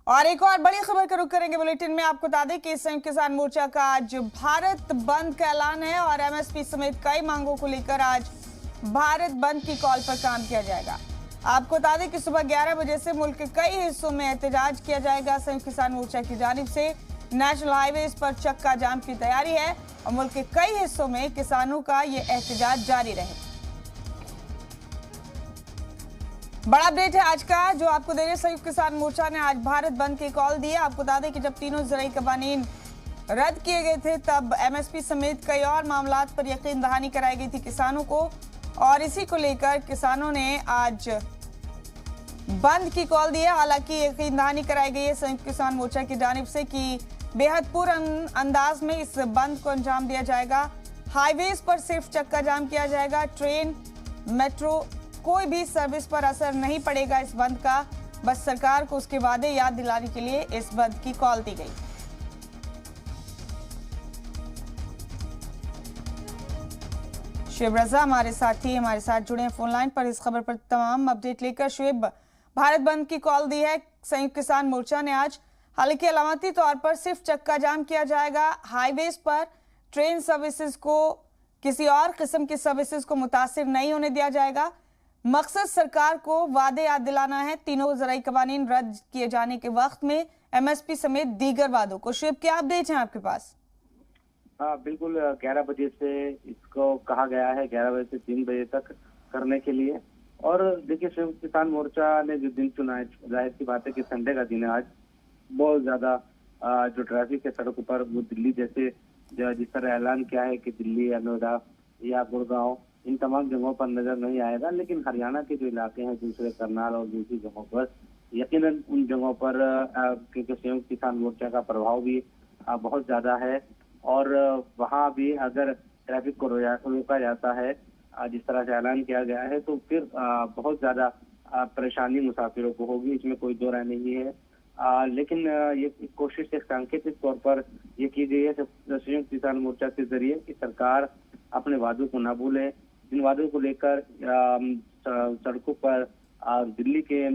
और एक और बड़ी खबर का रुख करेंगे बुलेटिन में। आपको बता दें कि संयुक्त किसान मोर्चा का आज भारत बंद का ऐलान है और एमएसपी समेत कई मांगों को लेकर आज भारत बंद की कॉल पर काम किया जाएगा। आपको बता दें कि सुबह 11 बजे से मुल्क के कई हिस्सों में एहतजाज किया जाएगा। संयुक्त किसान मोर्चा की जानिब से नेशनल हाईवेज पर चक्का जाम की तैयारी है और मुल्क के कई हिस्सों में किसानों का ये एहतजाज जारी रहे। बड़ा अपडेट है आज का जो आपको दे रहे। संयुक्त किसान मोर्चा ने आज भारत बंद की कॉल दी है। आपको बता दें कि जब तीनों ज़राई कवानीन रद्द किए गए थे तब एमएसपी समेत कई और मामलात पर यकीन दहानी कराई गई थी किसानों को, और इसी को लेकर किसानों ने आज बंद की कॉल दी है। हालांकि यकीन दहानी कराई गई है संयुक्त किसान मोर्चा की जानिब से कि बेहद पूर्ण अंदाज में इस बंद को अंजाम दिया जाएगा। हाईवेज पर सिर्फ चक्का जाम किया जाएगा, ट्रेन मेट्रो कोई भी सर्विस पर असर नहीं पड़ेगा इस बंद का। बस सरकार को उसके वादे याद दिलाने के लिए इस बंद की कॉल दी गई। शुएब रजा हमारे साथ जुड़े हैं फोन लाइन पर इस खबर पर तमाम अपडेट लेकर। शुएब, भारत बंद की कॉल दी है संयुक्त किसान मोर्चा ने आज। हालांकि अलामती तौर पर सिर्फ चक्का जाम किया जाएगा, हाईवेज पर ट्रेन सर्विसेज को किसी और किस्म की सर्विसेज को मुतासिर नहीं होने दिया जाएगा। मकसद सरकार को वादे याद दिलाना है तीनों ज़राई कवानीन रद्द किए जाने के वक्त में एमएसपी समेत दीगर वादों को। शुएब, क्या अपडेट है आपके पास? हाँ बिल्कुल, 11 बजे से इसको कहा गया है, 11 बजे से 3 बजे तक करने के लिए। और देखिए, संयुक्त किसान मोर्चा ने जो दिन चुना है, जाहिर सी बात है कि संडे का दिन है आज। बहुत ज्यादा जो ट्रैफिक है सड़कों पर, वो दिल्ली जैसे जिस तरह ऐलान किया है कि दिल्ली या नोएडा या गुड़गांव इन तमाम जगहों पर नजर नहीं आएगा, लेकिन हरियाणा के जो इलाके हैं, दूसरे करनाल और दूसरी जगहों पर यकीनन उन जगहों पर क्योंकि संयुक्त किसान मोर्चा का प्रभाव भी बहुत ज्यादा है और वहां भी अगर ट्रैफिक को रोका जाता है जिस तरह से ऐलान किया गया है, तो फिर बहुत ज्यादा परेशानी मुसाफिरों को होगी, इसमें कोई दो राय नहीं है। लेकिन ये कोशिश एक सांकेतिक तौर पर ये की गई है संयुक्त किसान मोर्चा के जरिए कि सरकार अपने वादों को न भूले। जिन वादों को लेकर सड़कों पर दिल्ली के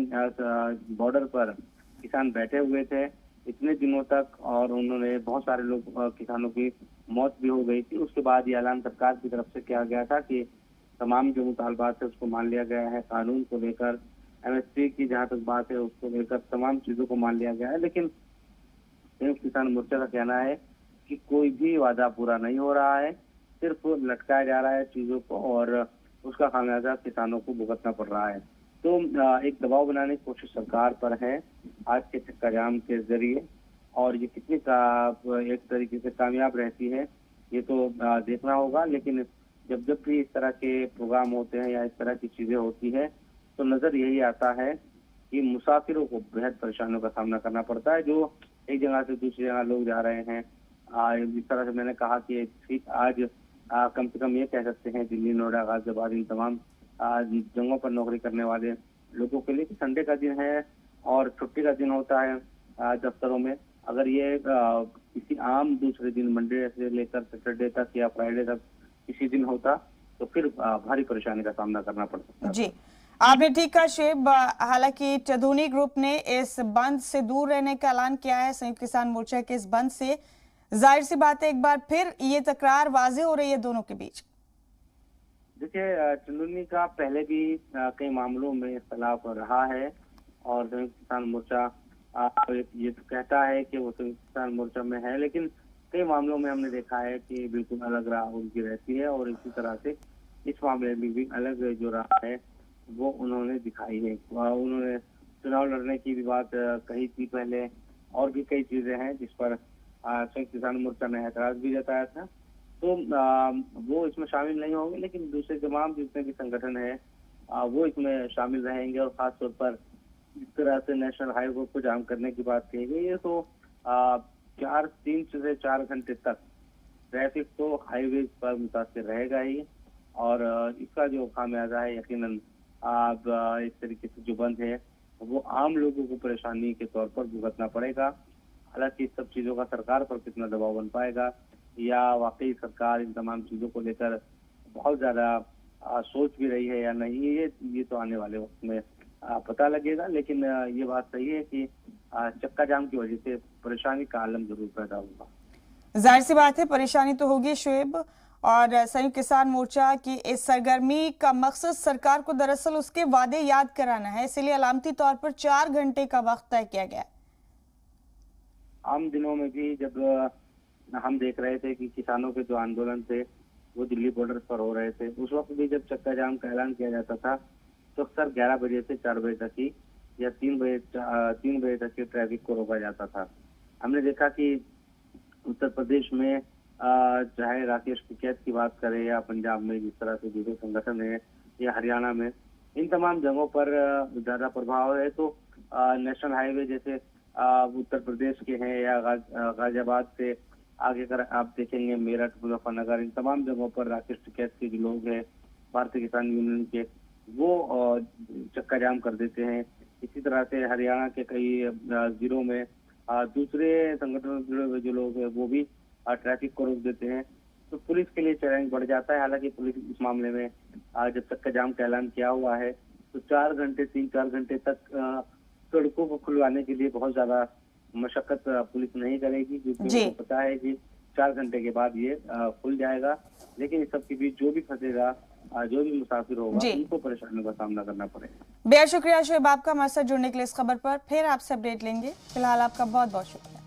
बॉर्डर पर किसान बैठे हुए थे इतने दिनों तक, और उन्होंने बहुत सारे लोग किसानों की मौत भी हो गई थी, उसके बाद ये ऐलान सरकार की तरफ से किया गया था कि तमाम जो मुतालबात है उसको मान लिया गया है। कानून को लेकर, एमएसपी की जहां तक बात है उसको लेकर तमाम चीजों को मान लिया गया है। लेकिन संयुक्त किसान मोर्चा का कहना है कि कोई भी वादा पूरा नहीं हो रहा है, सिर्फ लटकाया जा रहा है चीजों को और उसका खामियाजा किसानों को भुगतना पड़ रहा है। तो एक दबाव बनाने की कोशिश सरकार पर है आज के चक्का जाम के जरिए, और ये कितनी एक तरीके से कामयाब रहती है ये तो देखना होगा। लेकिन जब जब भी इस तरह के प्रोग्राम होते हैं या इस तरह की चीजें होती है तो नजर यही आता है कि मुसाफिरों को बेहद परेशानियों का सामना करना पड़ता है, जो एक जगह से दूसरी जगह लोग जा रहे हैं। जिस तरह से मैंने कहा कि ठीक आज कम से कम ये कह सकते हैं दिल्ली, नोएडा, गाजियाबाद इन तमाम जगहों पर नौकरी करने वाले लोगों के लिए कि संडे का दिन है और छुट्टी का दिन होता है दफ्तरों में। अगर ये किसी आम दूसरे दिन मंडे से लेकर सैटरडे तक या फ्राइडे तक किसी दिन होता तो फिर भारी परेशानी का सामना करना पड़ सकता। जी, आपने ठीक कहा शुएब। हालांकि चधोनी ग्रुप ने इस बंद से दूर रहने का ऐलान किया है। संयुक्त किसान मोर्चा के इस बंद से जाहिर सी बात है एक बार फिर ये तकरार वाजे हो रही है दोनों के बीच। देखिए, चंदूनी का पहले भी कई मामलों में इख्तलाफ रहा है और संयुक्त किसान मोर्चा ये तो कहता है कि वो संयुक्त किसान मोर्चा में है, लेकिन कई मामलों में हमने देखा है कि बिल्कुल अलग राह उनकी रहती है और इसी तरह से इस मामले में भी अलग जो राह है वो उन्होंने दिखाई है। उन्होंने चुनाव लड़ने की भी बात कही थी पहले, और भी कई चीजें हैं जिस पर संयुक्त किसान मोर्चा ने एतराज भी जताया था। तो वो इसमें शामिल नहीं होंगे, लेकिन दूसरे तमाम जितने भी संगठन है वो इसमें शामिल रहेंगे। और खासतौर पर जिस तरह से नेशनल हाईवे को जाम करने की बात कही गई है, तो 3 से 4 घंटे तक ट्रैफिक तो हाईवे पर मुतासिर रहेगा ही, और इसका जो खामियाजा है यकीनन इस तरीके से जो बंद है वो आम लोगों को परेशानी के तौर पर भुगतना पड़ेगा। हालांकि इस सब चीजों का सरकार पर कितना दबाव बन पाएगा या वाकई सरकार इन तमाम चीजों को लेकर बहुत ज्यादा सोच भी रही है या नहीं, ये तो आने वाले वक्त में पता लगेगा। लेकिन ये बात सही है कि चक्का जाम की वजह से परेशानी का आलम जरूर पैदा होगा। जाहिर सी बात है परेशानी तो होगी शुएब। और संयुक्त किसान मोर्चा की इस सरगर्मी का मकसद सरकार को दरअसल उसके वादे याद कराना है, इसलिए अलामती तौर पर 4 घंटे का वक्त तय किया गया। आम दिनों में भी जब हम देख रहे थे कि किसानों के जो आंदोलन थे वो दिल्ली बॉर्डर पर हो रहे थे, उस वक्त भी जब चक्का जाम का ऐलान किया जाता था तो अक्सर 11 बजे से 4 बजे तक ही या 3 बजे तक ही ट्रैफिक को रोका जाता था। हमने देखा कि उत्तर प्रदेश में चाहे राकेश टिकैत की बात करें या पंजाब में जिस तरह से जुड़े संगठन है या हरियाणा में, इन तमाम जगहों पर ज्यादा प्रभाव है। तो नेशनल हाईवे जैसे उत्तर प्रदेश के हैं या गाजियाबाद से आगे कर आप देखेंगे मेरठ, मुजफ्फरनगर, इन तमाम जगहों पर राकेश टिकैत के जो लोग हैं भारतीय किसान यूनियन के, वो चक्का जाम कर देते हैं। इसी तरह से हरियाणा के कई जिलों में दूसरे संगठनों से जुड़े हुए जो लोग हैं वो भी ट्रैफिक को रोक देते हैं। तो पुलिस के लिए चैलेंज बढ़ जाता है। हालांकि पुलिस इस मामले में जब चक्का जाम का ऐलान किया हुआ है तो 3-4 घंटे तक सड़कों को खुलवाने के लिए बहुत ज्यादा मशक्कत पुलिस नहीं करेगी, क्योंकि उनको पता है कि 4 घंटे के बाद ये खुल जाएगा। लेकिन इस सब के बीच जो भी फंसेगा, जो भी मुसाफिर होगा, उनको परेशानियों का सामना करना पड़ेगा। बेहद शुक्रिया शुएब आपका हमारे साथ जुड़ने के लिए इस खबर पर। फिर आपसे अपडेट लेंगे। फिलहाल आपका बहुत बहुत शुक्रिया।